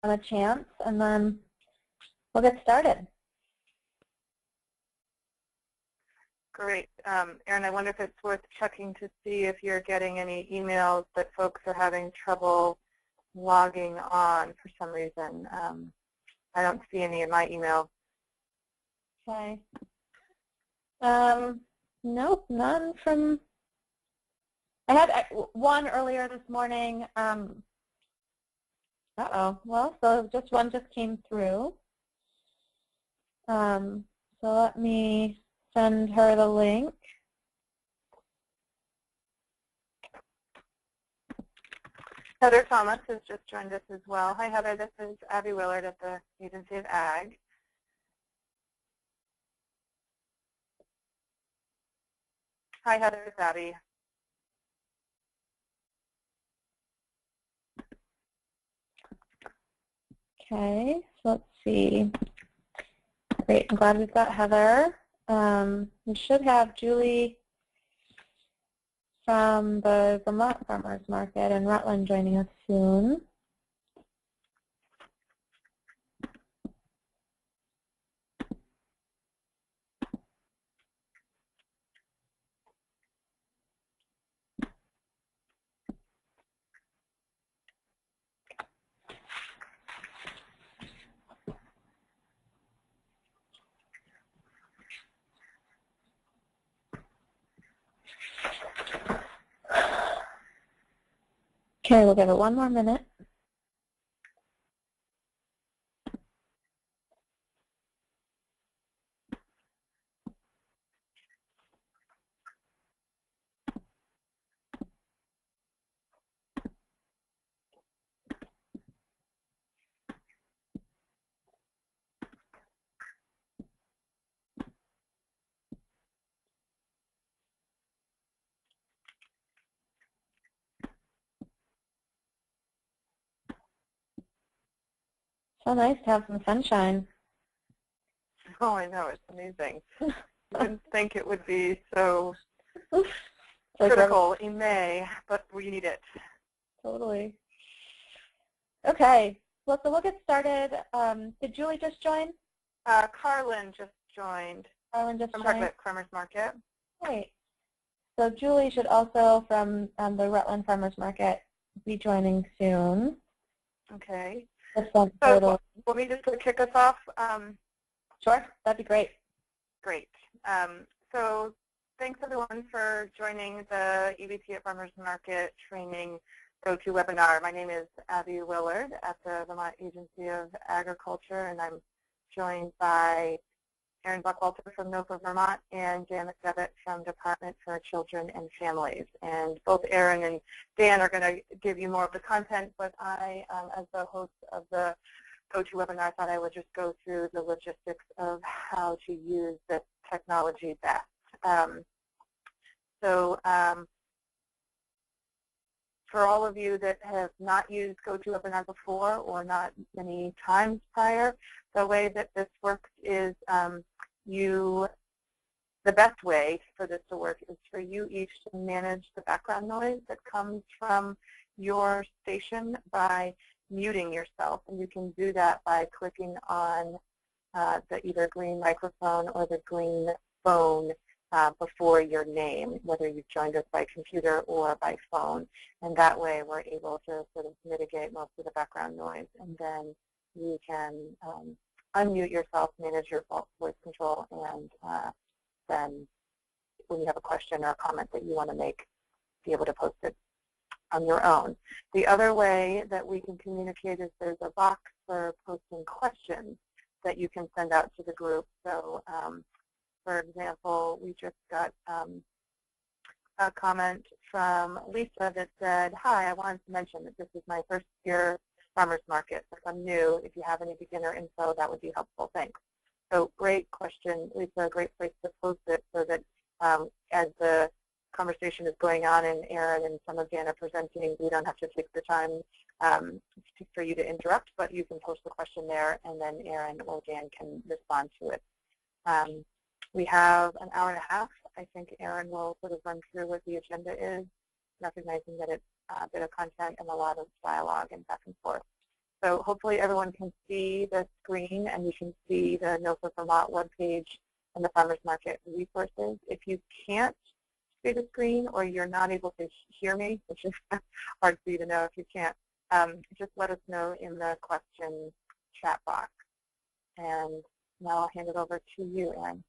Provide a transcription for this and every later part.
a chance, and then we'll get started. Great. Erin, I wonder if it's worth checking to see if you're getting any emails that folks are having trouble logging on for some reason. I don't see any in my email. Okay. Nope, none from, I had one earlier this morning. Well, so just one just came through. So let me send her the link. Heather Thomas has just joined us as well. Hi, Heather. This is Abby Willard at the Agency of Ag. Hi, Heather. It's Abby. Okay, so let's see. Great, I'm glad we've got Heather. We should have Julie from the Vermont Farmers Market in Rutland joining us soon. Okay, we'll give it one more minute. So nice to have some sunshine. Oh, I know. It's amazing. I didn't think it would be so critical in May, but we need it. Totally. Okay. Well, so we'll get started. Did Julie just join? Carlin just joined. Carlin just from joined? Hardwick Farmers Market. Great. So Julie should also, from the Rutland Farmers Market, be joining soon. Okay. So let me just kick us off. Sure, that'd be great. Great. So thanks everyone for joining the EBT at Farmers Market training GoToWebinar. My name is Abby Willard at the Vermont Agency of Agriculture, and I'm joined by Erin Buckwalter from NOFA Vermont and Dan McDevitt from Department for Children and Families. And both Erin and Dan are going to give you more of the content, but I, as the host of the GoToWebinar, thought I would just go through the logistics of how to use this technology best. For all of you that have not used GoToWebinar before or not many times prior, the way that this works is the best way for this to work is for you each to manage the background noise that comes from your station by muting yourself. And you can do that by clicking on the either green microphone or the green phone before your name, whether you've joined us by computer or by phone. And that way we're able to sort of mitigate most of the background noise. And then you can unmute yourself, manage your voice control, and then when you have a question or a comment that you want to make, be able to post it on your own. The other way that we can communicate is there's a box for posting questions that you can send out to the group. So for example, we just got a comment from Lisa that said, hi, I wanted to mention that this is my first year farmers market. If I'm new, if you have any beginner info, that would be helpful. Thanks. So great question, Lisa, a great place to post it so that as the conversation is going on and Erin and some of Dan are presenting, we don't have to take the time for you to interrupt, but you can post the question there and then Erin or Dan can respond to it. We have an hour and a half. I think Erin will sort of run through what the agenda is, recognizing that it's a bit of content and a lot of dialogue and back and forth. So hopefully everyone can see the screen and you can see the NOFA Vermont webpage and the farmers market resources. If you can't see the screen or you're not able to hear me, which is hard for you to know if you can't, just let us know in the question chat box. And now I'll hand it over to you, Erin.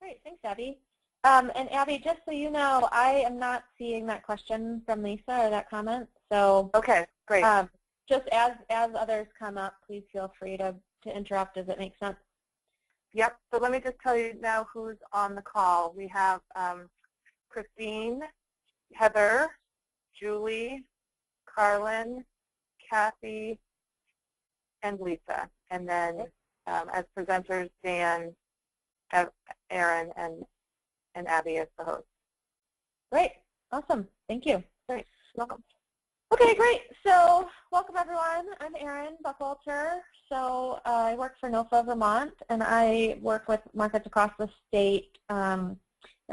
Great, thanks, Abby. And Abby, just so you know, I am not seeing that question from Lisa or that comment. So okay, great. Just as others come up, please feel free to interrupt as it makes sense. Yep, so let me just tell you now who's on the call. We have Christine, Heather, Julie, Carlin, Kathy, and Lisa. And then as presenters, Dan, Erin, and Abby as the host. Great, awesome, thank you. Great, welcome. Okay, great. So welcome, everyone. I'm Erin Buckwalter. So I work for NOFA Vermont, and I work with markets across the state in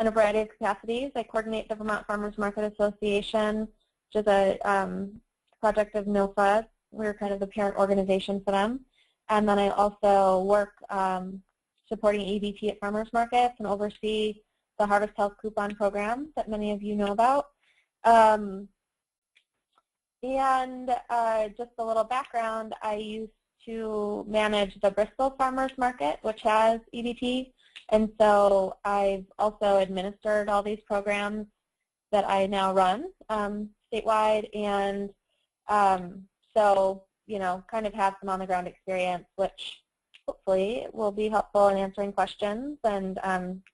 a variety of capacities. I coordinate the Vermont Farmers Market Association, which is a project of NOFA. We're kind of the parent organization for them. And then I also work supporting EBT at farmers markets and oversee the Harvest Health Coupon program that many of you know about. And just a little background, I used to manage the Bristol Farmers Market, which has EBT, and so I've also administered all these programs that I now run statewide, and so, you know, kind of have some on-the-ground experience, which hopefully will be helpful in answering questions and,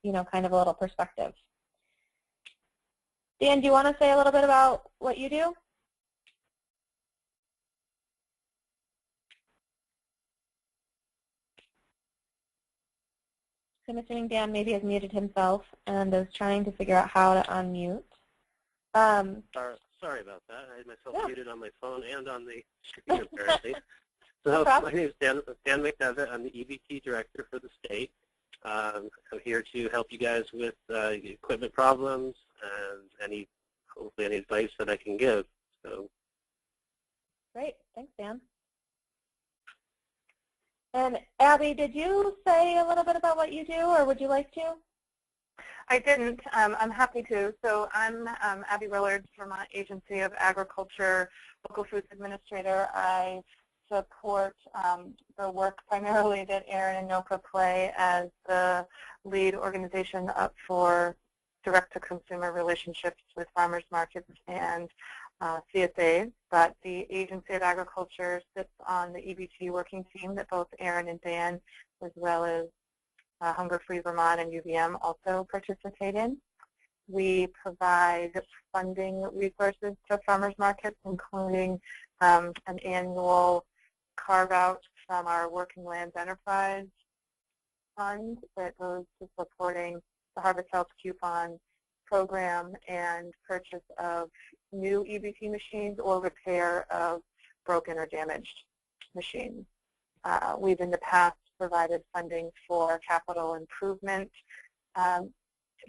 you know, kind of a little perspective. Dan, do you want to say a little bit about what you do? I'm assuming Dan maybe has muted himself and is trying to figure out how to unmute. Sorry about that. I had myself muted on my phone and on the screen, apparently. So my name is Dan McDevitt. I'm the EBT director for the state. I'm here to help you guys with equipment problems and hopefully any advice that I can give. So. Great. Thanks, Dan. And Abby, did you say a little bit about what you do, or would you like to? I didn't. I'm happy to. So I'm Abby Willard, Vermont Agency of Agriculture, Local Foods Administrator. I support the work primarily that Erin and NOFA play as the lead organization up for direct-to-consumer relationships with farmers markets and CSAs, but the Agency of Agriculture sits on the EBT working team that both Erin and Dan, as well as Hunger Free Vermont and UVM also participate in. We provide funding resources to farmers markets, including an annual carve-out from our Working Lands Enterprise Fund that goes to supporting the Harvest Health Coupon program and purchase of new EBT machines or repair of broken or damaged machines. We've in the past provided funding for capital improvement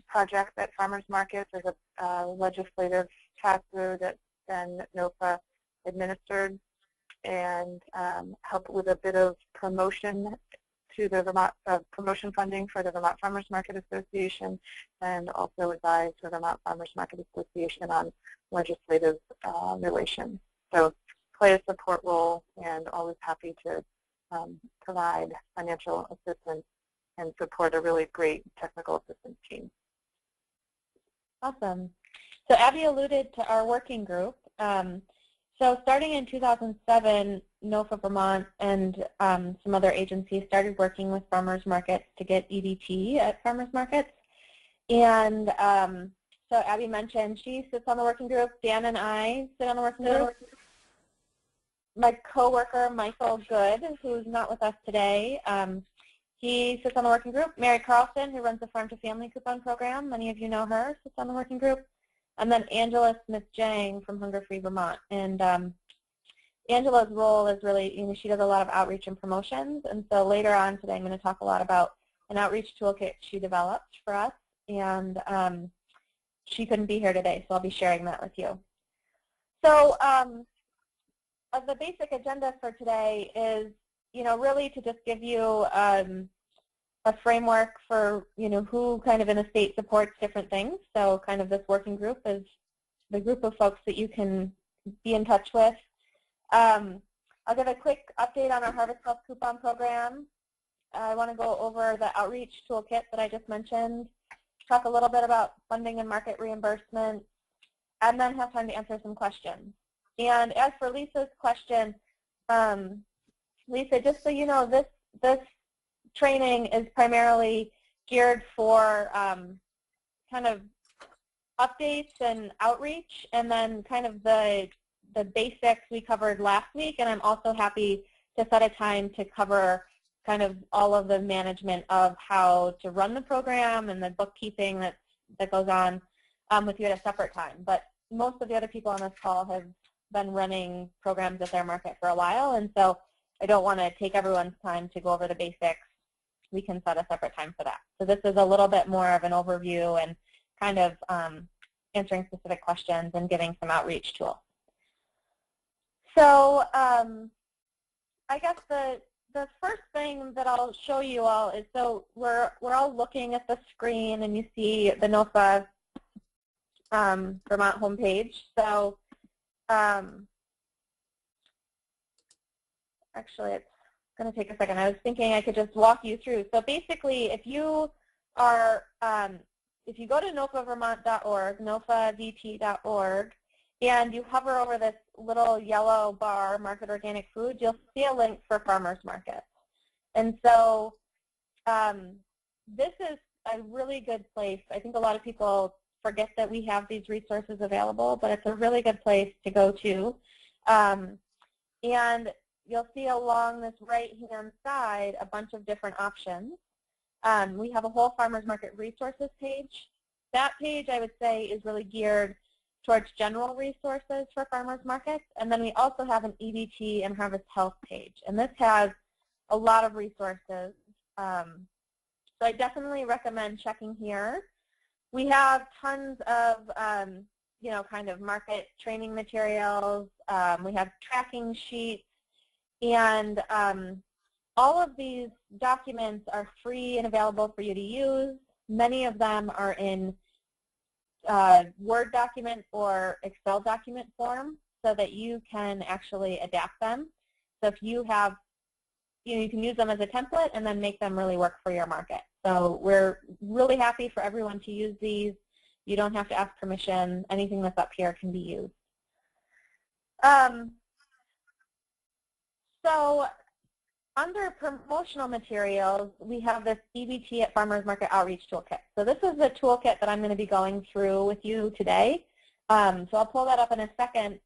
projects at farmers markets. There's a legislative pass-through that's been NOFA administered and help with a bit of promotion to the Vermont promotion funding for the Vermont Farmers Market Association, and also advise the Vermont Farmers Market Association on legislative relations. So play a support role and always happy to provide financial assistance and support a really great technical assistance team. Awesome. So Abby alluded to our working group. So starting in 2007, NOFA Vermont and some other agencies started working with farmers markets to get EBT at farmers markets. And so Abby mentioned she sits on the working group. Dan and I sit on the working group. My coworker, Michael Good, who's not with us today, he sits on the working group. Mary Carlson, who runs the Farm to Family Coupon Program, many of you know her, sits on the working group. And then Angela Smith-Jang from Hunger Free Vermont. And Angela's role is really, she does a lot of outreach and promotions. And so later on today, I'm going to talk a lot about an outreach toolkit she developed for us. And she couldn't be here today, so I'll be sharing that with you. So the basic agenda for today is, really to just give you a framework for, who kind of in the state supports different things. So kind of this working group is the group of folks that you can be in touch with. I'll give a quick update on our Harvest Health Coupon Program. I want to go over the outreach toolkit that I just mentioned, talk a little bit about funding and market reimbursement, and then have time to answer some questions. And as for Lisa's question, Lisa, just so you know, this training is primarily geared for kind of updates and outreach, and then kind of the basics we covered last week. And I'm also happy to set a time to cover kind of all of the management of how to run the program and the bookkeeping that goes on with you at a separate time. But most of the other people on this call have been running programs at their market for a while, and so I don't want to take everyone's time to go over the basics. We can set a separate time for that. So this is a little bit more of an overview and kind of answering specific questions and giving some outreach tools. So I guess the first thing that I'll show you all is, so we're all looking at the screen, and you see the NOFA Vermont homepage. So actually, it's going to take a second. I was thinking I could just walk you through. So basically, if you are, if you go to NOFAVermont.org, NOFA-VT.org, and you hover over this little yellow bar, Market Organic Food, you'll see a link for farmers markets. And so this is a really good place. I think a lot of people forget that we have these resources available, but it's a really good place to go to. And you'll see along this right-hand side a bunch of different options. We have a whole farmers market resources page. That page, I would say, is really geared towards general resources for farmers markets. And then we also have an EBT and Harvest Health page. And this has a lot of resources. So I definitely recommend checking here. We have tons of, kind of market training materials. We have tracking sheets. And all of these documents are free and available for you to use. Many of them are in Word document or Excel document form so that you can actually adapt them. So if you have, you can use them as a template and then make them really work for your market. So we're really happy for everyone to use these. You don't have to ask permission. Anything that's up here can be used. So under promotional materials, we have this EBT at Farmers Market Outreach Toolkit. So this is the toolkit that I'm going to be going through with you today. So I'll pull that up in a second.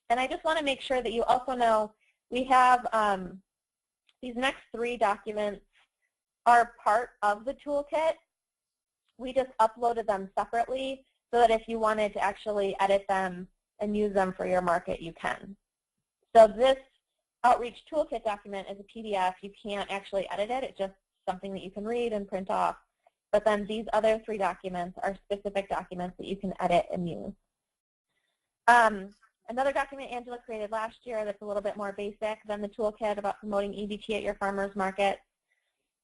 And I just want to make sure that you also know we have these next three documents are part of the toolkit. We just uploaded them separately so that if you wanted to actually edit them and use them for your market, you can. So this Outreach Toolkit document is a PDF. You can't actually edit it. It's just something that you can read and print off. But then these other three documents are specific documents that you can edit and use. Another document Angela created last year that's a little bit more basic than the toolkit about promoting EBT at your farmers market.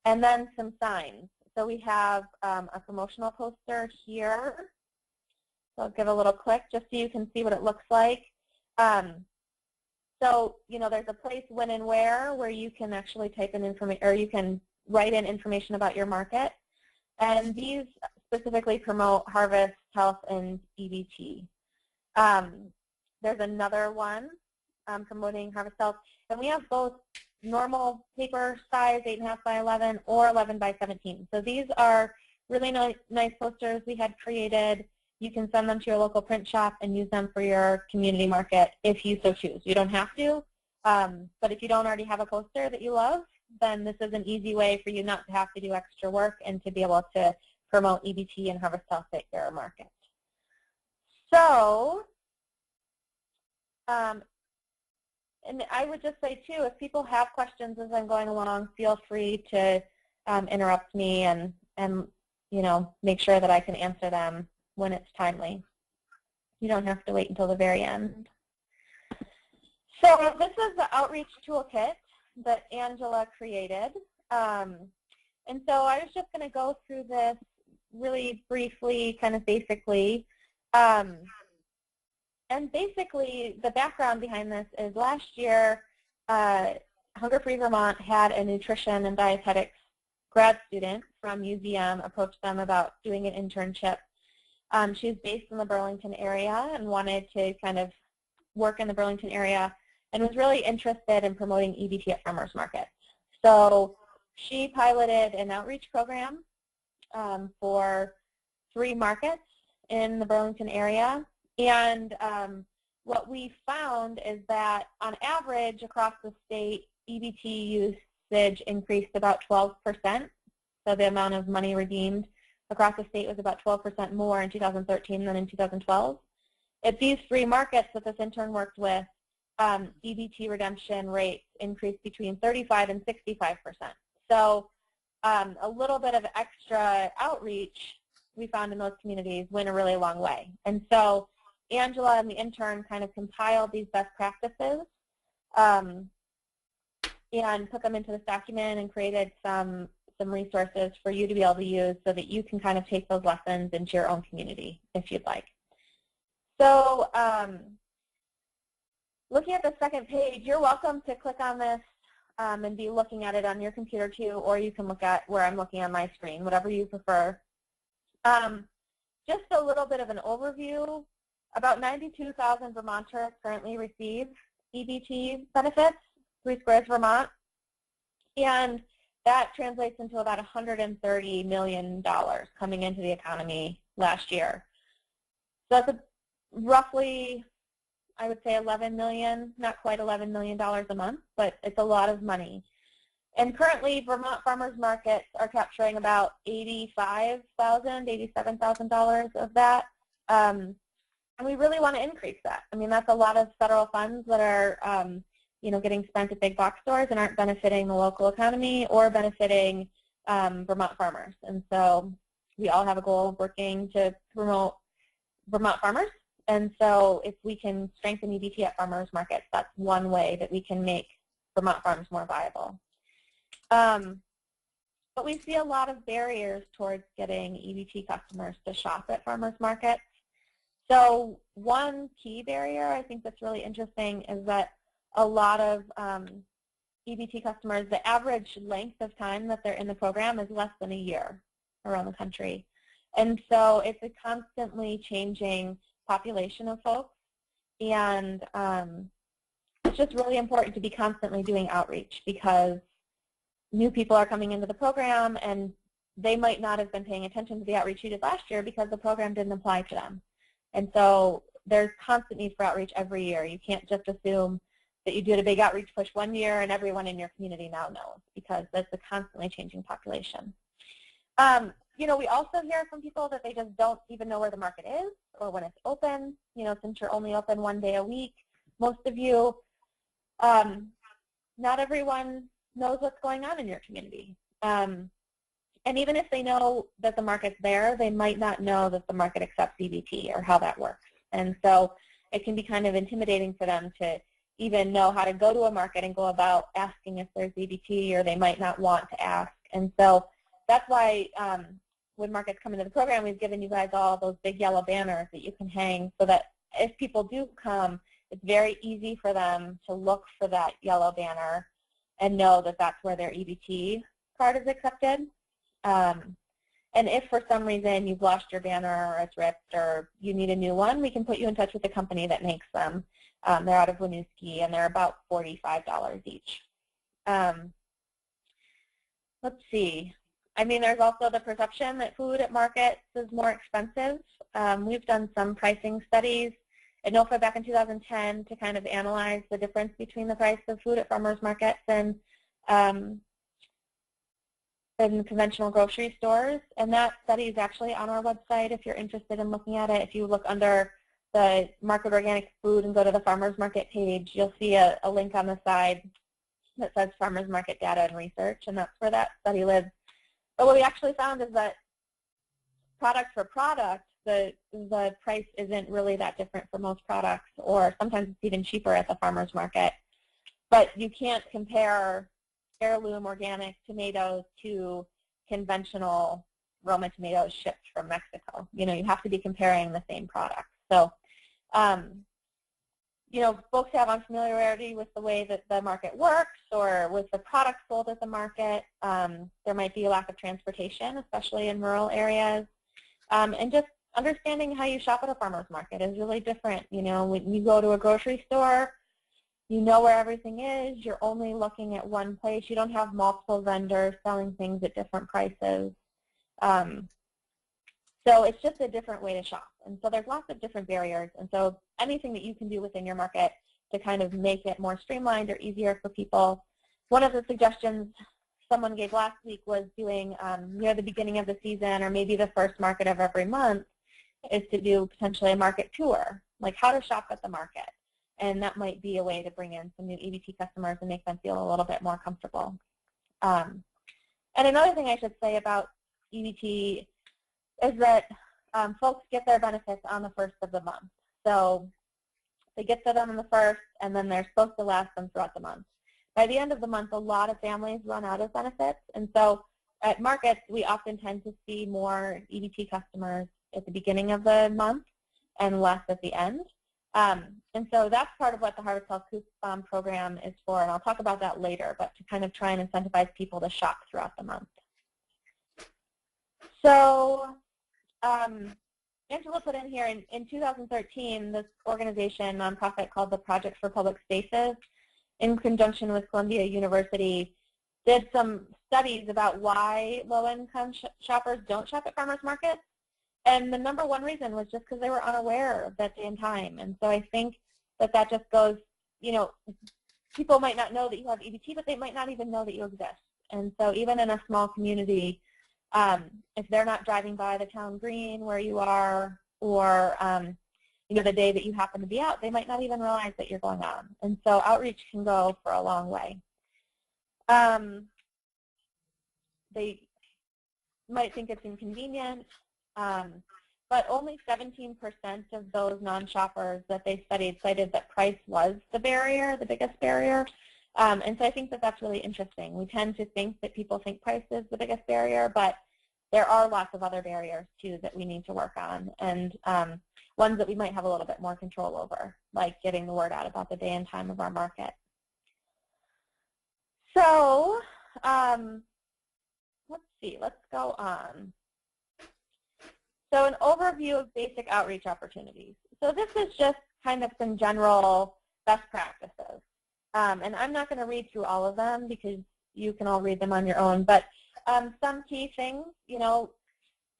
And then some signs. So we have a promotional poster here. So I'll give a little click just so you can see what it looks like. So, there's a place when and where you can actually type in information, or you can write in information about your market. And these specifically promote Harvest, Health, and EBT. There's another one promoting Harvest Health. And we have both normal paper size, 8.5 by 11, or 11 by 17. So these are really nice posters we had created. You can send them to your local print shop and use them for your community market if you so choose. You don't have to, but if you don't already have a poster that you love, then this is an easy way for you not to have to do extra work and to be able to promote EBT and Harvest Health at your market. So, and I would just say too, if people have questions as I'm going along, feel free to interrupt me and make sure that I can answer them when it's timely. You don't have to wait until the very end. So this is the outreach toolkit that Angela created. And so I was just going to go through this really briefly, kind of basically. And basically, the background behind this is last year, Hunger Free Vermont had a nutrition and dietetics grad student from UVM approach them about doing an internship. She's based in the Burlington area and wanted to kind of work in the Burlington area and was really interested in promoting EBT at farmers markets. So she piloted an outreach program for 3 markets in the Burlington area. And what we found is that on average across the state, EBT usage increased about 12%. So the amount of money redeemed across the state was about 12% more in 2013 than in 2012. At these 3 markets that this intern worked with, EBT redemption rates increased between 35 and 65%. So a little bit of extra outreach we found in those communities went a really long way. And so Angela and the intern kind of compiled these best practices and put them into this document and created some resources for you to be able to use so that you can kind of take those lessons into your own community if you'd like. So looking at the second page, you're welcome to click on this and be looking at it on your computer too, or you can look at where I'm looking on my screen, whatever you prefer. Just a little bit of an overview. About 92,000 Vermonters currently receive EBT benefits through Squares Vermont, and that translates into about $130 million coming into the economy last year. So that's roughly, I would say, $11 million, not quite $11 million a month, but it's a lot of money. And currently, Vermont farmers markets are capturing about $85,000, $87,000 of that. And we really want to increase that. I mean, that's a lot of federal funds that are, getting spent at big box stores and aren't benefiting the local economy or benefiting Vermont farmers. And so we all have a goal of working to promote Vermont farmers. And so if we can strengthen EBT at farmers markets, that's one way that we can make Vermont farms more viable. But we see a lot of barriers towards getting EBT customers to shop at farmers markets. So one key barrier I think that's really interesting is that a lot of EBT customers, the average length of time that they're in the program is less than a year around the country. And so it's a constantly changing population of folks, and it's just really important to be constantly doing outreach because new people are coming into the program and they might not have been paying attention to the outreach you did last year because the program didn't apply to them. And so there's constant need for outreach every year. You can't just assume that you did a big outreach push one year and everyone in your community now knows, because that's a constantly changing population. We also hear from people that they just don't even know where the market is or when it's open. Since you're only open one day a week, most of you, not everyone knows what's going on in your community. And even if they know that the market's there, they might not know that the market accepts EBT or how that works. And so it can be kind of intimidating for them to even know how to go to a market and go about asking if there's EBT, or they might not want to ask. And so that's why when markets come into the program, we've given you guys all those big yellow banners that you can hang so that if people do come, it's very easy for them to look for that yellow banner and know that that's where their EBT card is accepted. And if for some reason you've lost your banner or it's ripped or you need a new one, we can put you in touch with the company that makes them. They're out of Winooski, and they're about $45 each. Let's see. I mean, there's also the perception that food at markets is more expensive. We've done some pricing studies at NOFA back in 2010 to kind of analyze the difference between the price of food at farmers markets and in conventional grocery stores. And that study is actually on our website if you're interested in looking at it. If you look under the market organic food and go to the farmers market page, you'll see a link on the side that says farmers market data and research, and that's where that study lives. But what we actually found is that product for product, the price isn't really that different for most products, or sometimes it's even cheaper at the farmer's market. But you can't compare heirloom organic tomatoes to conventional Roma tomatoes shipped from Mexico. You know, you have to be comparing the same product. So, you know, folks have unfamiliarity with the way that the market works or with the products sold at the market. There might be a lack of transportation, especially in rural areas. And just understanding how you shop at a farmer's market is really different. You know, when you go to a grocery store, you know where everything is. You're only looking at one place. You don't have multiple vendors selling things at different prices. So it's just a different way to shop. And so there's lots of different barriers. And so anything that you can do within your market to kind of make it more streamlined or easier for people. One of the suggestions someone gave last week was doing near the beginning of the season, or maybe the first market of every month, is to do potentially a market tour, like how to shop at the market. And that might be a way to bring in some new EBT customers and make them feel a little bit more comfortable. And another thing I should say about EBT is that folks get their benefits on the first of the month. So they get them on the first, and then they're supposed to last them throughout the month. By the end of the month, a lot of families run out of benefits. And so at markets, we often tend to see more EBT customers at the beginning of the month and less at the end. And so that's part of what the Harvest Health Coupon program is for, and I'll talk about that later, but to kind of try and incentivize people to shop throughout the month. So Angela put in here, in 2013, this organization, nonprofit called the Project for Public Spaces, in conjunction with Columbia University, did some studies about why low-income shoppers don't shop at farmers markets. And the number one reason was just because they were unaware of that day and time. And so I think that that just goes, you know, people might not know that you have EBT, but they might not even know that you exist. And so even in a small community, if they're not driving by the town green where you are, or you know, the day that you happen to be out, they might not even realize that you're going on. And so outreach can go for a long way. They might think it's inconvenient, but only 17% of those non-shoppers that they studied cited that price was the barrier, the biggest barrier. And so I think that that's really interesting. We tend to think that people think price is the biggest barrier, but there are lots of other barriers too that we need to work on, and ones that we might have a little bit more control over, like getting the word out about the day and time of our market. So let's see, let's go on. So an overview of basic outreach opportunities. So this is just kind of some general best practices. And I'm not going to read through all of them because you can all read them on your own. But some key things, you know,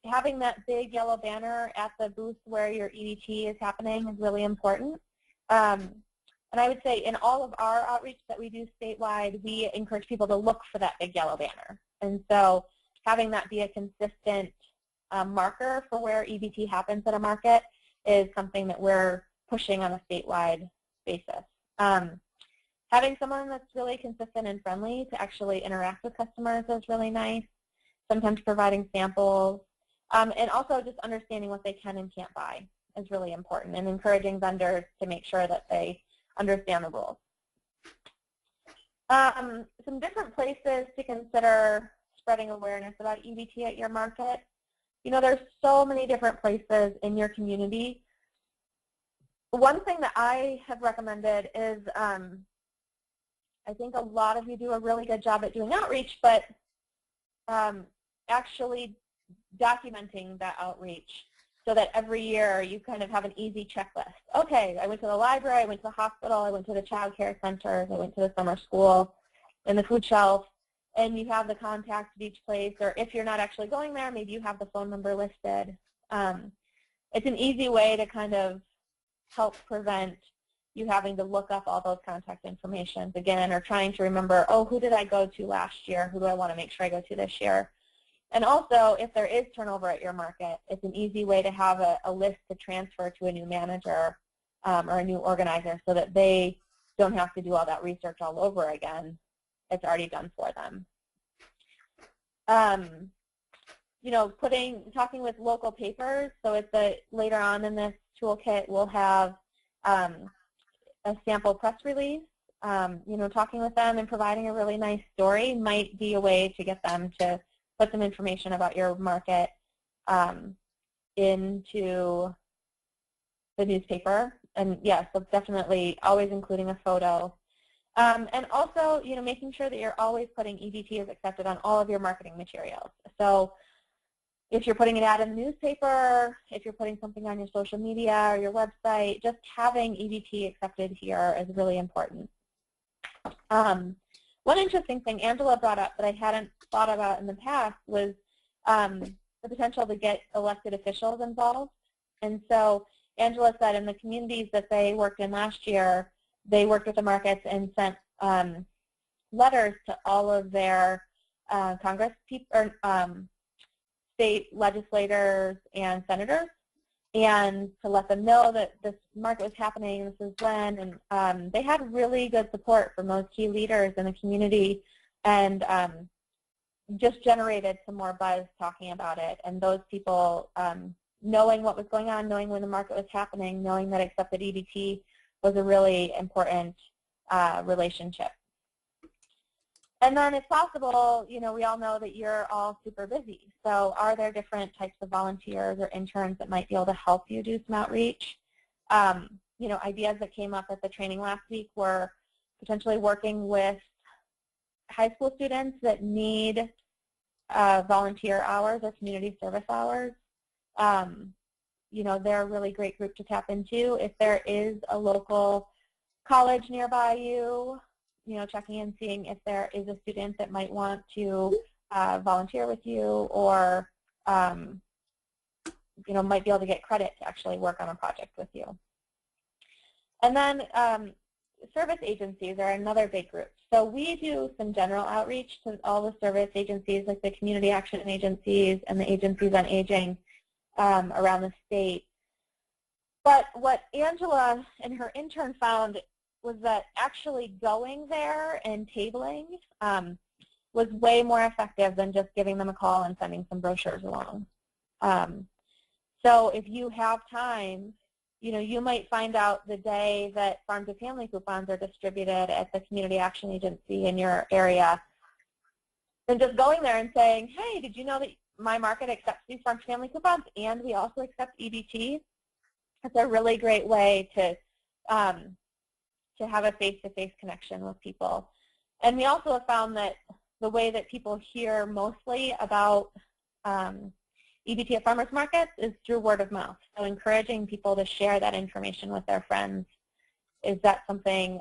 having that big yellow banner at the booth where your EBT is happening is really important. And I would say in all of our outreach that we do statewide, we encourage people to look for that big yellow banner. And so having that be a consistent marker for where EBT happens at a market is something that we're pushing on a statewide basis. Having someone that's really consistent and friendly to actually interact with customers is really nice. Sometimes providing samples. And also just understanding what they can and can't buy is really important, and encouraging vendors to make sure that they understand the rules. Some different places to consider spreading awareness about EBT at your market. You know, there's so many different places in your community. One thing that I have recommended is I think a lot of you do a really good job at doing outreach, but actually documenting that outreach so that every year you kind of have an easy checklist. Okay, I went to the library, I went to the hospital, I went to the child care centers, I went to the summer school, and the food shelf, and you have the contact of each place, or if you're not actually going there, maybe you have the phone number listed. It's an easy way to kind of help prevent you having to look up all those contact information again, or trying to remember, oh, who did I go to last year? Who do I want to make sure I go to this year? And also, if there is turnover at your market, it's an easy way to have a list to transfer to a new manager or a new organizer so that they don't have to do all that research all over again. It's already done for them. talking with local papers. So later on in this toolkit, we'll have a sample press release. Talking with them and providing a really nice story might be a way to get them to put some information about your market into the newspaper. And yeah, so definitely always including a photo. And also, making sure that you're always putting EBT as accepted on all of your marketing materials. So if you're putting an ad in the newspaper, if you're putting something on your social media or your website, just having EBT accepted here is really important. One interesting thing Angela brought up that I hadn't thought about in the past was the potential to get elected officials involved. And so Angela said in the communities that they worked in last year, they worked with the markets and sent letters to all of their Congress people, or state legislators and senators, and to let them know that this market was happening, this is when, and they had really good support from those key leaders in the community, and just generated some more buzz talking about it. And those people, knowing what was going on, knowing when the market was happening, knowing that accepted EBT was a really important relationship. And then if possible, we all know that you're all super busy. So are there different types of volunteers or interns that might be able to help you do some outreach? Ideas that came up at the training last week were potentially working with high school students that need volunteer hours or community service hours. They're a really great group to tap into. If there is a local college nearby you, checking and seeing if there is a student that might want to volunteer with you, or might be able to get credit to actually work on a project with you. And then service agencies are another big group. So we do some general outreach to all the service agencies, like the community action agencies and the agencies on aging around the state. But what Angela and her intern found was that actually going there and tabling was way more effective than just giving them a call and sending some brochures along. So if you have time, you might find out the day that farm to family coupons are distributed at the community action agency in your area, and just going there and saying, hey, did you know that my market accepts these farm to family coupons and we also accept EBT? It's a really great way to have a face-to-face connection with people. And we also have found that the way that people hear mostly about EBT at farmers markets is through word of mouth. So encouraging people to share that information with their friends. Is that something,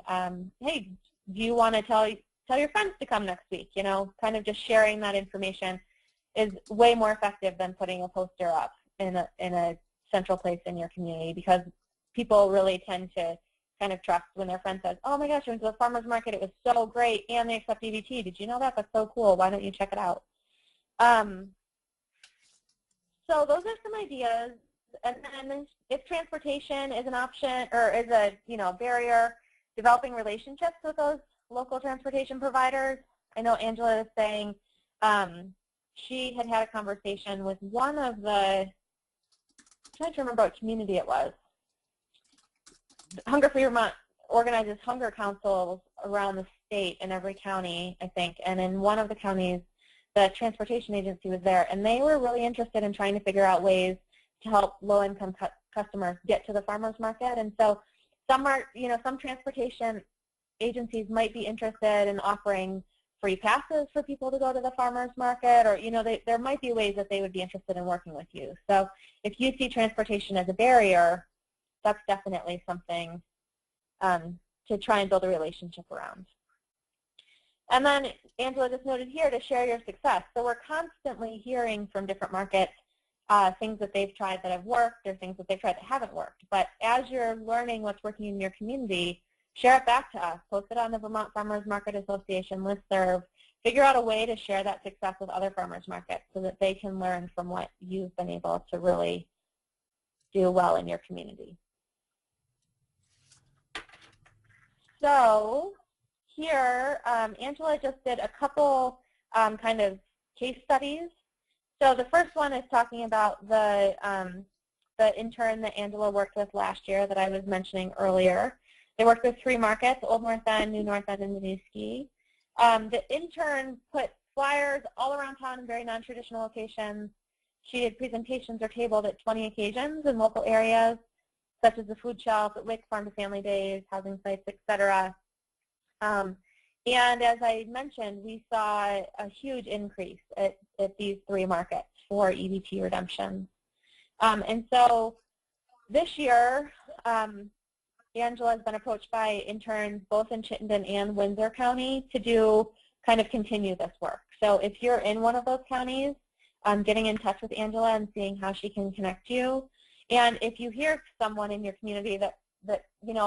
hey, do you want to tell your friends to come next week? Kind of just sharing that information is way more effective than putting a poster up in a central place in your community, because people really tend to kind of trust when their friend says, oh my gosh, I went to the farmer's market, it was so great, and they accept EBT. Did you know that? That's so cool. Why don't you check it out? So those are some ideas. And then if transportation is an option or is a barrier, developing relationships with those local transportation providers. I know Angela is saying she had a conversation with one of the, I'm trying to remember what community it was. Hunger Free Vermont organizes hunger councils around the state in every county, I think, and in one of the counties, the transportation agency was there, and they were really interested in trying to figure out ways to help low-income customers get to the farmers market. And so some transportation agencies might be interested in offering free passes for people to go to the farmers market, or there might be ways that they would be interested in working with you. So if you see transportation as a barrier, that's definitely something to try and build a relationship around. And then Angela just noted here to share your success. So we're constantly hearing from different markets things that they've tried that have worked, or things that they've tried that haven't worked. But as you're learning what's working in your community, share it back to us. Post it on the Vermont Farmers Market Association listserv. Figure out a way to share that success with other farmers markets so that they can learn from what you've been able to really do well in your community. So here, Angela just did a couple kind of case studies. So the first one is talking about the intern that Angela worked with last year that I was mentioning earlier. They worked with 3 markets, Old North End, New North End, and Winooski. The intern put flyers all around town in very non-traditional locations. She did presentations or tabled at 20 occasions in local areas, such as the food shelf, at WIC Farm to Family Days, housing sites, etc. And as I mentioned, we saw a huge increase at these 3 markets for EBT redemptions. And so this year, Angela has been approached by interns both in Chittenden and Windsor County to kind of continue this work. So if you're in one of those counties, getting in touch with Angela and seeing how she can connect you. And if you hear someone in your community that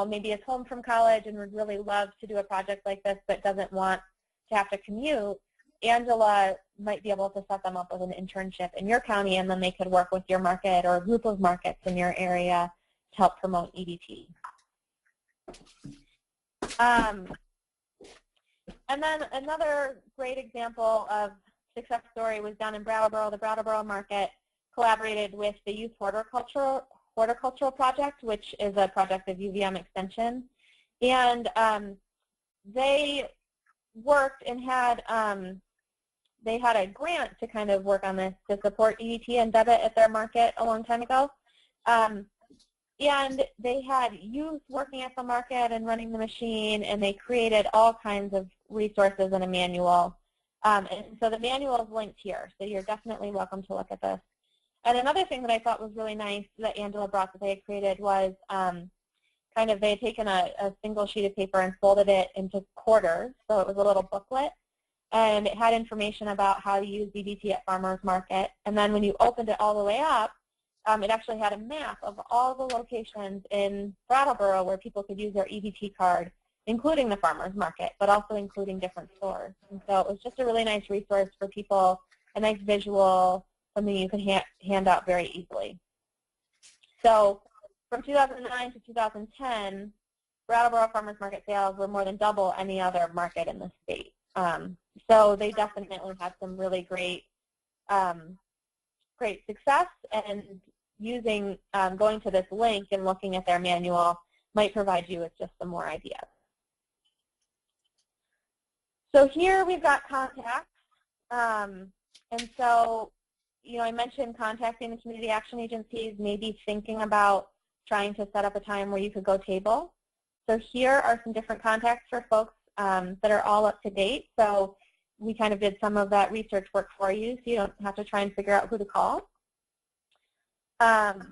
maybe is home from college and would really love to do a project like this but doesn't want to have to commute, Angela might be able to set them up with an internship in your county, and then they could work with your market or a group of markets in your area to help promote EBT. And then another great example of success story was down in Brattleboro. The Brattleboro market collaborated with the Youth Horticultural Project, which is a project of UVM Extension. And they worked and they had a grant to kind of work on this to support EBT and debit at their market a long time ago. And they had youth working at the market and running the machine, and they created all kinds of resources and a manual. And so the manual is linked here, so you're definitely welcome to look at this. And another thing that I thought was really nice that Angela brought that they had created was they had taken a single sheet of paper and folded it into quarters, so it was a little booklet. And it had information about how to use EBT at farmers market. And then when you opened it all the way up, it actually had a map of all the locations in Brattleboro where people could use their EBT card, including the farmers market, but also including different stores. And so it was just a really nice resource for people, a nice visual, something you can hand out very easily. So from 2009 to 2010, Brattleboro farmers market sales were more than double any other market in the state. So they definitely had some really great success, and using going to this link and looking at their manual might provide you with just some more ideas. So here we've got contacts, and so I mentioned contacting the community action agencies, maybe thinking about trying to set up a time where you could go table. So here are some different contacts for folks that are all up to date. So we kind of did some of that research work for you, so you don't have to try and figure out who to call. And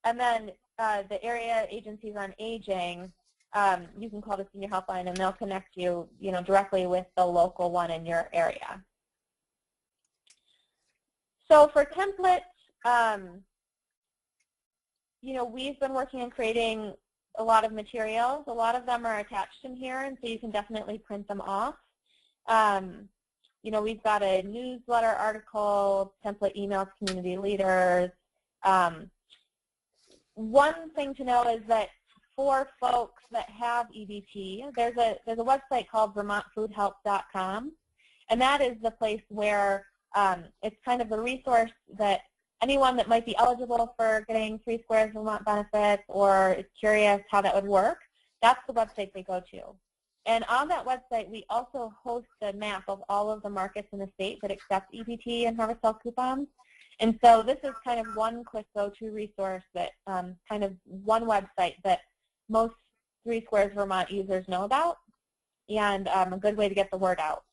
then the area agencies on aging, you can call the senior helpline, and they'll connect you, directly with the local one in your area. So for templates, we've been working on creating a lot of materials. A lot of them are attached in here, and so you can definitely print them off. We've got a newsletter article, template emails, community leaders. One thing to know is that for folks that have EBT, there's a website called VermontFoodHelp.com, and that is the place where it's kind of the resource that anyone that might be eligible for getting 3 Squares Vermont benefits or is curious how that would work, that's the website they go to. And on that website, we also host a map of all of the markets in the state that accept EBT and Harvest Health coupons. And so this is kind of one quick go-to resource that kind of one website that most 3 Squares Vermont users know about, and a good way to get the word out.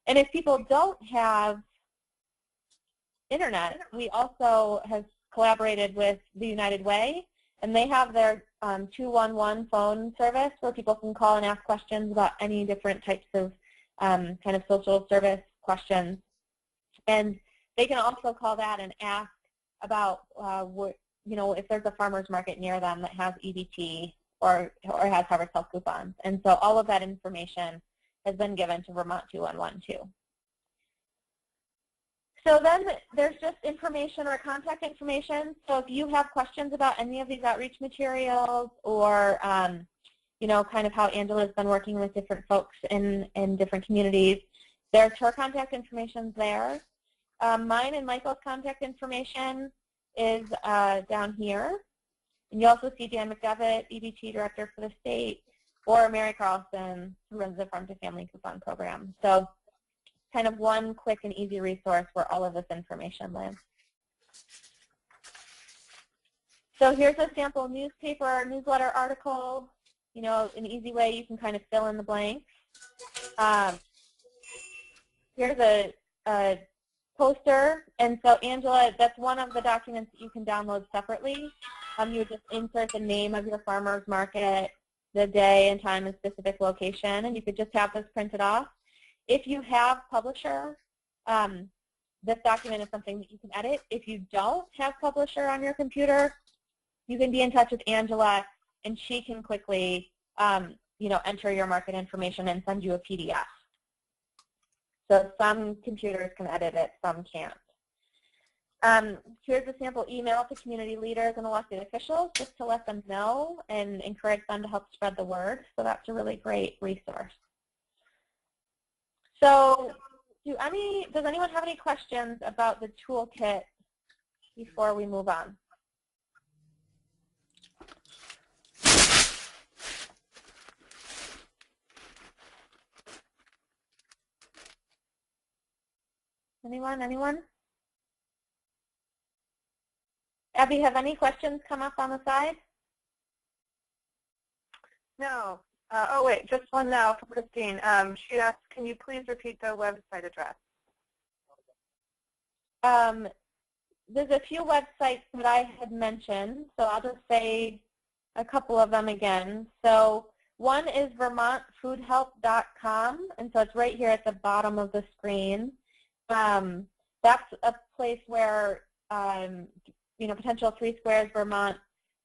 And if people don't have internet, we also have collaborated with the United Way, and they have their 211 phone service where people can call and ask questions about any different types of kind of social service questions. And they can also call that and ask about if there's a farmer's market near them that has EBT or has Harvest Health coupons. And so all of that information has been given to Vermont 211 too. So then there's just information or contact information. So if you have questions about any of these outreach materials or, kind of how Angela's been working with different folks in different communities, there's her contact information there. Mine and Michael's contact information is down here. And you also see Dan McDevitt, EBT Director for the state, or Mary Carlson, who runs the Farm to Family Coupon Program. So kind of one quick and easy resource where all of this information lives. So here's a sample newsletter article, you know, an easy way you can kind of fill in the blanks. Here's a poster, and so Angela, that's one of the documents that you can download separately. You would just insert the name of your farmer's market, the day and time and specific location, and you could just have this printed off. If you have Publisher, this document is something that you can edit. If you don't have Publisher on your computer, you can be in touch with Angela, and she can quickly you know, enter your market information and send you a PDF. So some computers can edit it, some can't. Here's a sample email to community leaders and elected officials just to let them know and encourage them to help spread the word. So that's a really great resource. So does anyone have any questions about the toolkit before we move on? Anyone? Abby, have any questions come up on the side? No. Oh, wait, just one now from Christine. She asked, can you please repeat the website address? There's a few websites that I had mentioned, so I'll just say a couple of them again. So one is vermontfoodhelp.com, and so it's right here at the bottom of the screen. That's a place where you know, potential 3 Squares Vermont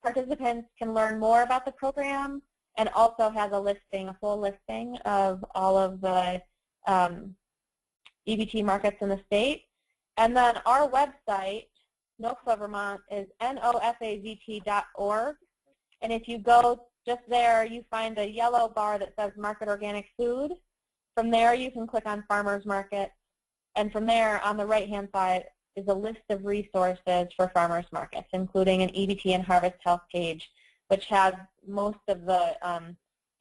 participants can learn more about the program, and also has a full listing of all of the EBT markets in the state. And then our website, NOFA Vermont, is NOFA-VT.org. And if you go just there, you find a yellow bar that says Market Organic Food. From there, you can click on Farmers Market. And from there, on the right-hand side, is a list of resources for farmers markets, including an EBT and Harvest Health page, which has most of the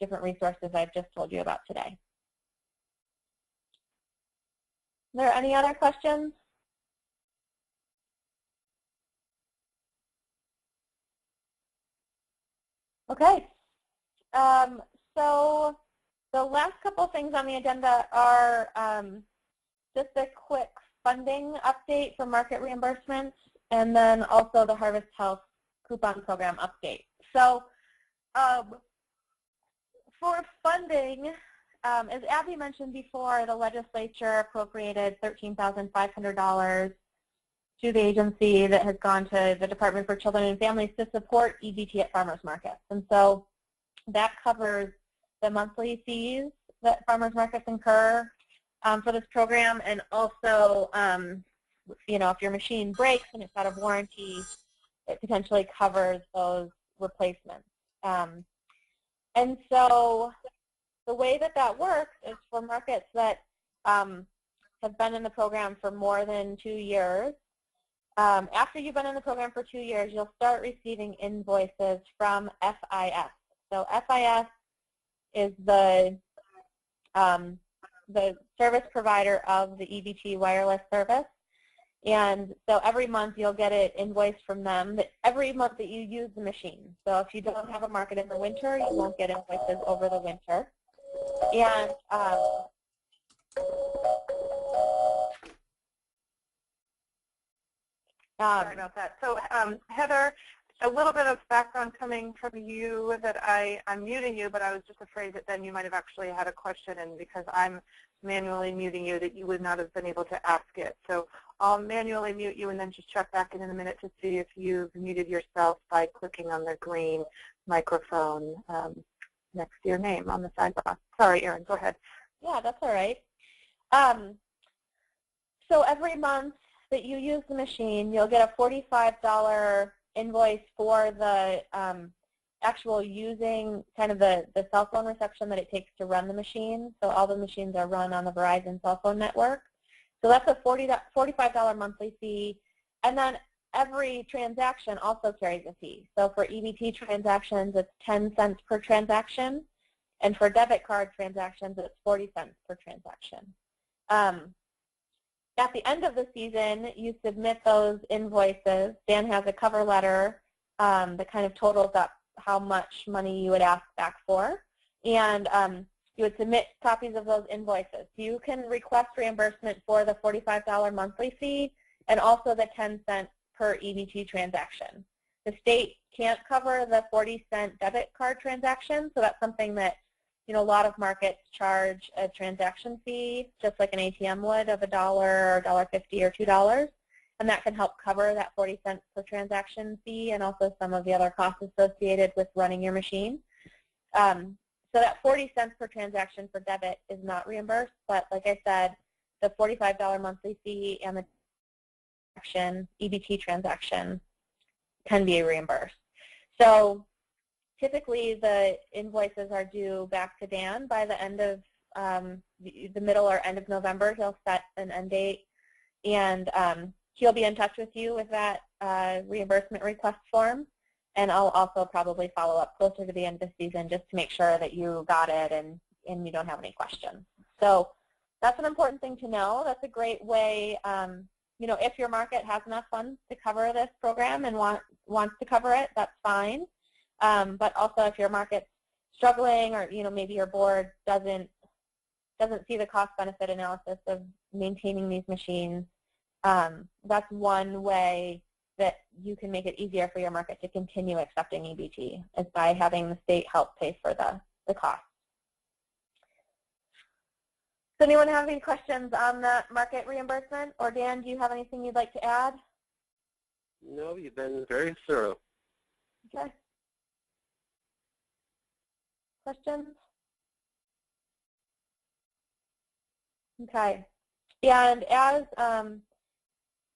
different resources I've just told you about today. Are there any other questions? Okay. So the last couple things on the agenda are just a quick funding update for market reimbursements, and then also the Harvest Health coupon program update. So for funding, as Abby mentioned before, the legislature appropriated $13,500 to the agency that has gone to the Department for Children and Families to support EBT at farmers markets. And so that covers the monthly fees that farmers markets incur for this program, and also, you know, if your machine breaks and it's out of warranty, it potentially covers those replacements. And so the way that that works is for markets that have been in the program for more than 2 years. After you've been in the program for 2 years, you'll start receiving invoices from FIS. So FIS is the service provider of the EBT wireless service. And so every month you'll get an invoice from them every month that you use the machine. So if you don't have a market in the winter, you won't get invoices over the winter. And sorry about that. So Heather, a little bit of background coming from you that I'm muting you, but I was just afraid that then you might have actually had a question, and because I'm manually muting you that you would not have been able to ask it. So I'll manually mute you and then just check back in a minute to see if you've muted yourself by clicking on the green microphone next to your name on the sidebar. Sorry, Erin, go ahead. Yeah, that's all right. So every month that you use the machine, you'll get a $45 invoice for the actual using kind of the cell phone reception that it takes to run the machine. So all the machines are run on the Verizon cell phone network. So that's a $45 monthly fee. And then every transaction also carries a fee. So for EBT transactions, it's 10 cents per transaction. And for debit card transactions, it's 40 cents per transaction. At the end of the season, you submit those invoices. Dan has a cover letter that kind of totals up how much money you would ask back for. And you would submit copies of those invoices. You can request reimbursement for the $45 monthly fee and also the 10 cents per EBT transaction. The state can't cover the 40-cent debit card transaction, so that's something that a lot of markets charge a transaction fee, just like an ATM would, of $1 or $1.50 or $2, and that can help cover that 40 cents per transaction fee and also some of the other costs associated with running your machine. So that 40 cents per transaction for debit is not reimbursed, but like I said, the $45 monthly fee and the EBT transaction can be reimbursed. So typically the invoices are due back to Dan by the end of the middle or end of November. He'll set an end date, and he'll be in touch with you with that reimbursement request form. And I'll also probably follow up closer to the end of the season just to make sure that you got it and you don't have any questions. So that's an important thing to know. That's a great way, if your market has enough funds to cover this program and wants to cover it, that's fine. But also if your market's struggling or, maybe your board doesn't see the cost-benefit analysis of maintaining these machines, that's one way that you can make it easier for your market to continue accepting EBT, is by having the state help pay for the cost. Does anyone have any questions on the market reimbursement? Or Dan, do you have anything you'd like to add? No, you've been very thorough. Okay. Questions? Okay. And as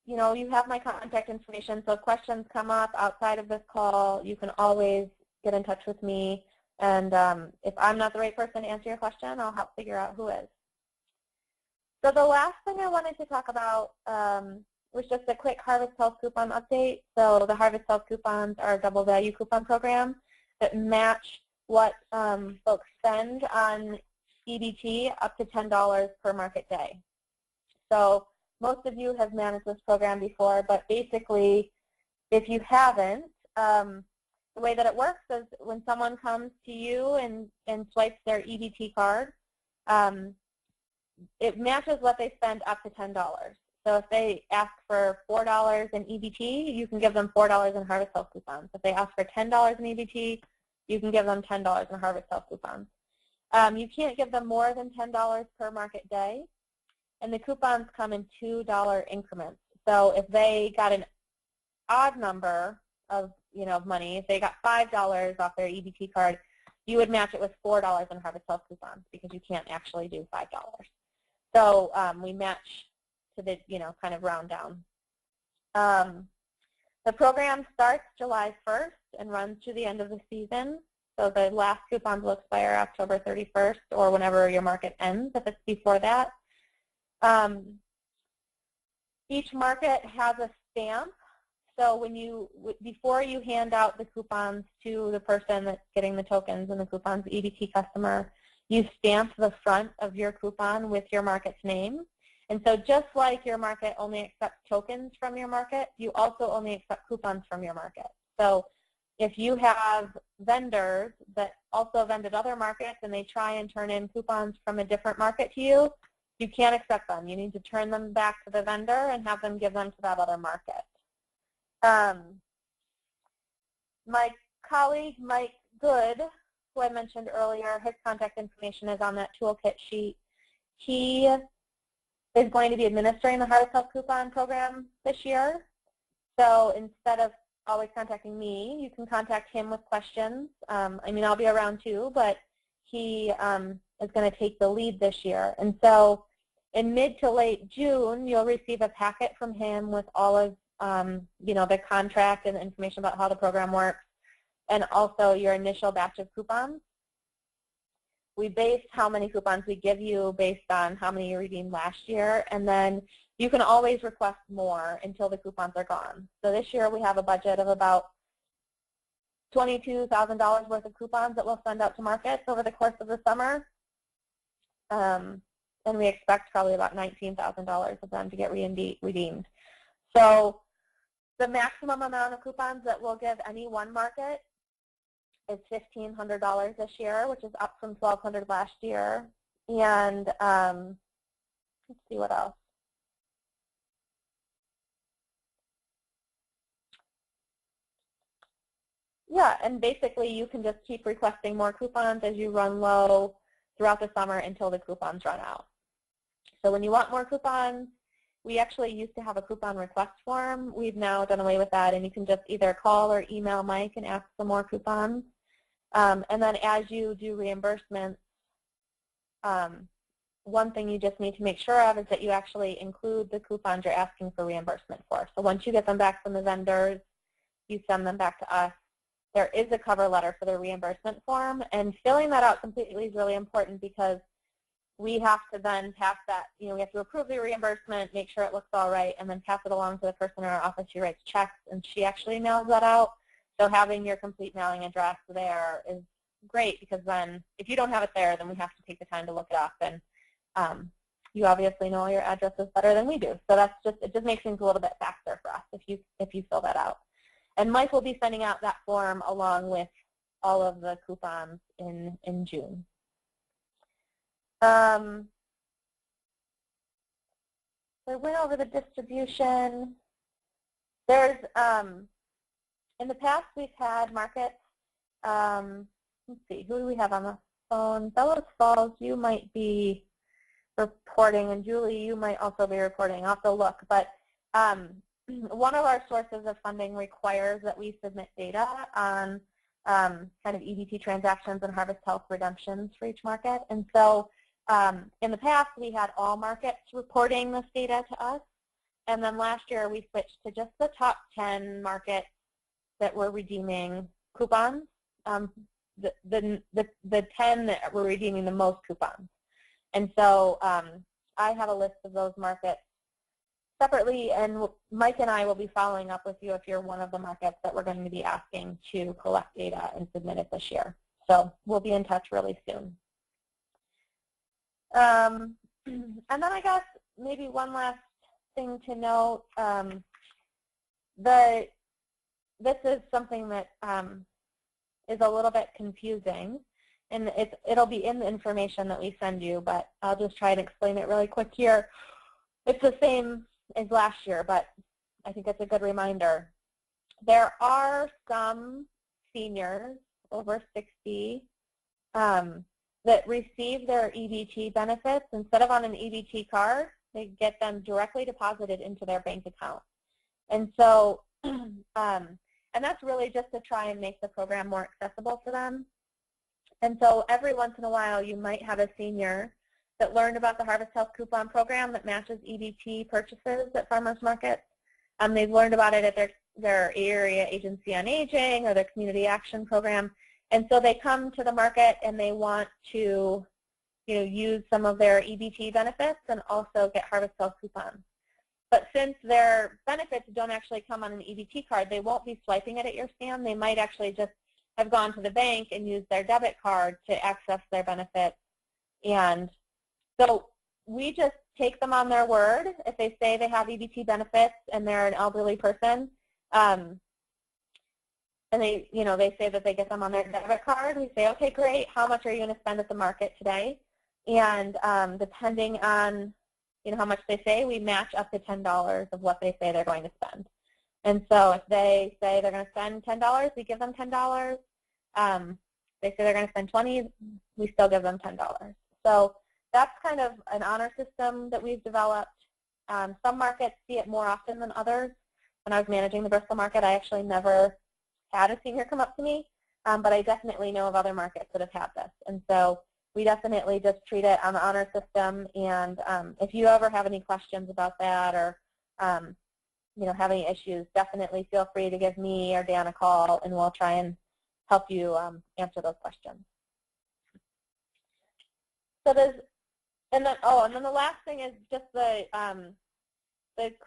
you have my contact information, so if questions come up outside of this call, you can always get in touch with me. And if I'm not the right person to answer your question, I'll help figure out who is. So the last thing I wanted to talk about was just a quick Harvest Health coupon update. So the Harvest Health coupons are a double value coupon program that match what folks spend on EBT up to $10 per market day. So most of you have managed this program before, but basically, if you haven't, the way that it works is when someone comes to you and swipes their EBT card, it matches what they spend up to $10. So if they ask for $4 in EBT, you can give them $4 in Harvest Health coupons. If they ask for $10 in EBT, you can give them $10 in Harvest Health coupons. You can't give them more than $10 per market day. And the coupons come in $2 increments. So if they got an odd number of money, if they got $5 off their EBT card, you would match it with $4 in Harvest Health coupons because you can't actually do $5. So we match to the kind of round down. The program starts July 1st and runs through the end of the season. So the last coupons will expire October 31st or whenever your market ends, if it's before that. Each market has a stamp, so before you hand out the coupons to the person that's getting the tokens and the coupons, the EBT customer, you stamp the front of your coupon with your market's name. And so just like your market only accepts tokens from your market, you also only accept coupons from your market. So if you have vendors that also vend at other markets and they try and turn in coupons from a different market to you, you can't accept them. You need to turn them back to the vendor and have them give them to that other market. My colleague, Mike Good, who I mentioned earlier, his contact information is on that toolkit sheet. He is going to be administering the Harvest Health Coupon program this year. So instead of always contacting me, you can contact him with questions. I'll be around too, but he is going to take the lead this year. And so in mid to late June, you'll receive a packet from him with all of the contract and the information about how the program works, and also your initial batch of coupons. we base how many coupons we give you based on how many you redeemed last year, and then you can always request more until the coupons are gone. So this year we have a budget of about $22,000 worth of coupons that we'll send out to markets over the course of the summer. And we expect probably about $19,000 of them to get redeemed. So the maximum amount of coupons that we'll give any one market is $1,500 this year, which is up from $1,200 last year. And let's see what else. Yeah, and basically you can just keep requesting more coupons as you run low throughout the summer until the coupons run out. So when you want more coupons, we actually used to have a coupon request form. We've now done away with that, and you can just either call or email Mike and ask for more coupons. And then as you do reimbursements, one thing you just need to make sure of is that you actually include the coupons you're asking for reimbursement for. So once you get them back from the vendors, you send them back to us. There is a cover letter for the reimbursement form, and filling that out completely is really important because we have to then pass that, we have to approve the reimbursement, make sure it looks all right, and then pass it along to the person in our office who writes checks, and she actually mails that out. So having your complete mailing address there is great because then if you don't have it there, then we have to take the time to look it up, and you obviously know your addresses better than we do. So it just makes things a little bit faster for us if you fill that out. And Mike will be sending out that form along with all of the coupons in June. So I went over the distribution. There's, in the past we've had markets, let's see, who do we have on the phone? Bellows Falls, you might be reporting, and Julie, you might also be reporting. I'll have to look, but one of our sources of funding requires that we submit data on kind of EBT transactions and Harvest Health redemptions for each market. And so in the past, we had all markets reporting this data to us. And then last year, we switched to just the top 10 markets that were redeeming coupons, the 10 that were redeeming the most coupons. And so I have a list of those markets separately, and Mike and I will be following up with you if you're one of the markets that we're going to be asking to collect data and submit it this year. So we'll be in touch really soon. And then I guess maybe one last thing to note, this is something that is a little bit confusing, and it'll be in the information that we send you, but I'll just try and explain it really quick here. It's the same as last year, but I think it's a good reminder. There are some seniors over 60 that receive their EBT benefits. Instead of on an EBT card, they get them directly deposited into their bank account. And so, and that's really just to try and make the program more accessible for them. And so every once in a while, you might have a senior that learned about the Harvest Health Coupon Program that matches EBT purchases at farmers markets. They've learned about it at their area agency on aging or their community action program. And so they come to the market and they want to use some of their EBT benefits and also get Harvest Health coupons. But since their benefits don't actually come on an EBT card, they won't be swiping it at your stand. They might actually just have gone to the bank and used their debit card to access their benefits. And so we just take them on their word. If they say they have EBT benefits and they're an elderly person, and they say that they get them on their debit card, we say, okay, great. How much are you going to spend at the market today? And depending on how much they say, we match up to $10 of what they say they're going to spend. And so if they say they're going to spend $10, we give them $10. They say they're going to spend $20, we still give them $10. So that's kind of an honor system that we've developed. Some markets see it more often than others. When I was managing the Bristol market, I actually never had a senior come up to me, but I definitely know of other markets that have had this. And so we definitely just treat it on the honor system. And if you ever have any questions about that or have any issues, definitely feel free to give me or Dan a call, and we'll try and help you answer those questions. So there's, and then the last thing is just the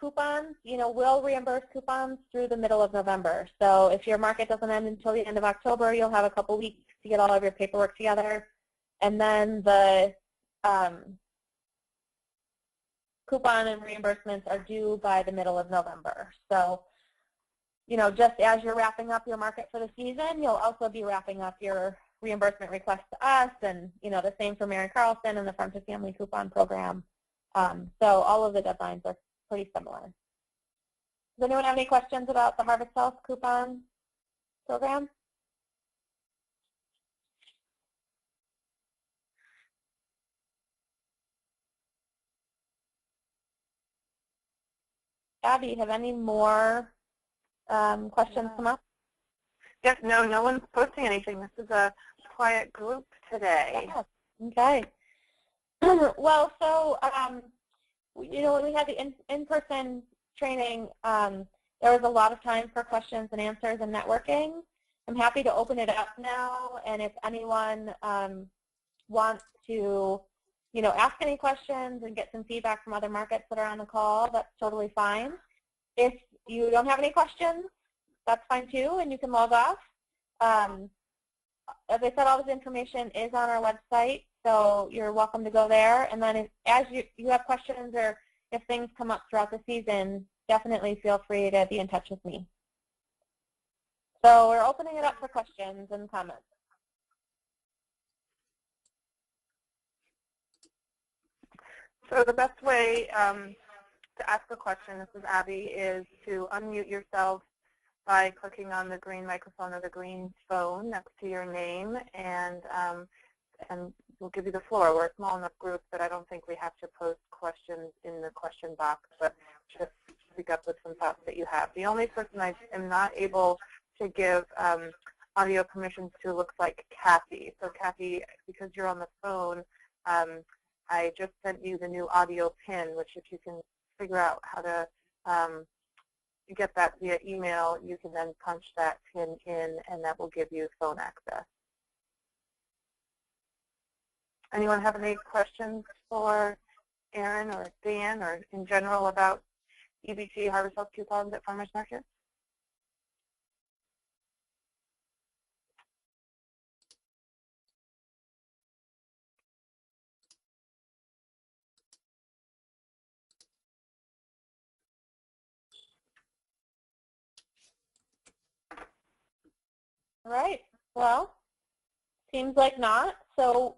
coupons. We'll reimburse coupons through the middle of November. So if your market doesn't end until the end of October, you'll have a couple weeks to get all of your paperwork together. And then the coupon and reimbursements are due by the middle of November. So, just as you're wrapping up your market for the season, you'll also be wrapping up your reimbursement request to us, and the same for Mary Carlson and the Farm to Family coupon program. So all of the deadlines are pretty similar. Does anyone have any questions about the Harvest Health coupon program? Abby, have any more questions come up? Yes, no one's posting anything. This is a quiet group today. Yeah. Okay. Well, so, when we had the in-person training, there was a lot of time for questions and answers and networking. I'm happy to open it up now, and if anyone wants to, ask any questions and get some feedback from other markets that are on the call, that's totally fine. If you don't have any questions, that's fine too, and you can log off. As I said, all this information is on our website, so you're welcome to go there. And then as you have questions or if things come up throughout the season, definitely feel free to be in touch with me. So we're opening it up for questions and comments. So the best way to ask a question, this is Abby, is to unmute yourself by clicking on the green microphone or the green phone next to your name, and we'll give you the floor. We're a small enough group that I don't think we have to post questions in the question box, but just speak up with some thoughts that you have. The only person I am not able to give audio permissions to looks like Kathy. So Kathy, because you're on the phone, I just sent you the new audio pin, which if you can figure out how to get that via email, you can then punch that pin in, and that will give you phone access. Anyone have any questions for Erin or Dan or in general about EBT Harvest Health coupons at farmers markets? All right. Well, seems like not. So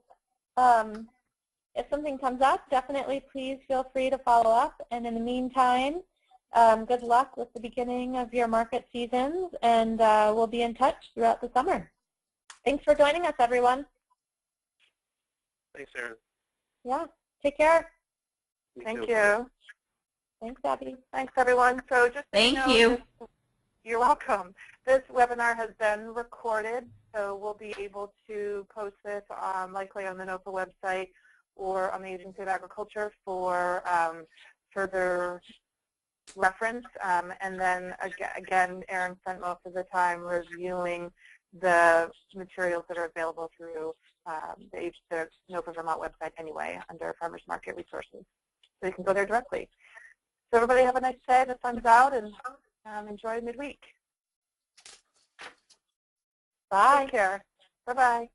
if something comes up, definitely please feel free to follow up. And in the meantime, good luck with the beginning of your market seasons, and we'll be in touch throughout the summer. Thanks for joining us, everyone. Thanks, Erin. Yeah. Take care. Thank you. Thanks, Abby. Thanks, everyone. So just Thank you. You're welcome. This webinar has been recorded, so we'll be able to post this likely on the NOFA website or on the Agency of Agriculture for further reference. And then again, Erin spent most of the time reviewing the materials that are available through the NOFA Vermont website anyway under Farmers Market Resources. So you can go there directly. So everybody have a nice day. The sun's out, and enjoy midweek. Bye. Take care. Bye-bye.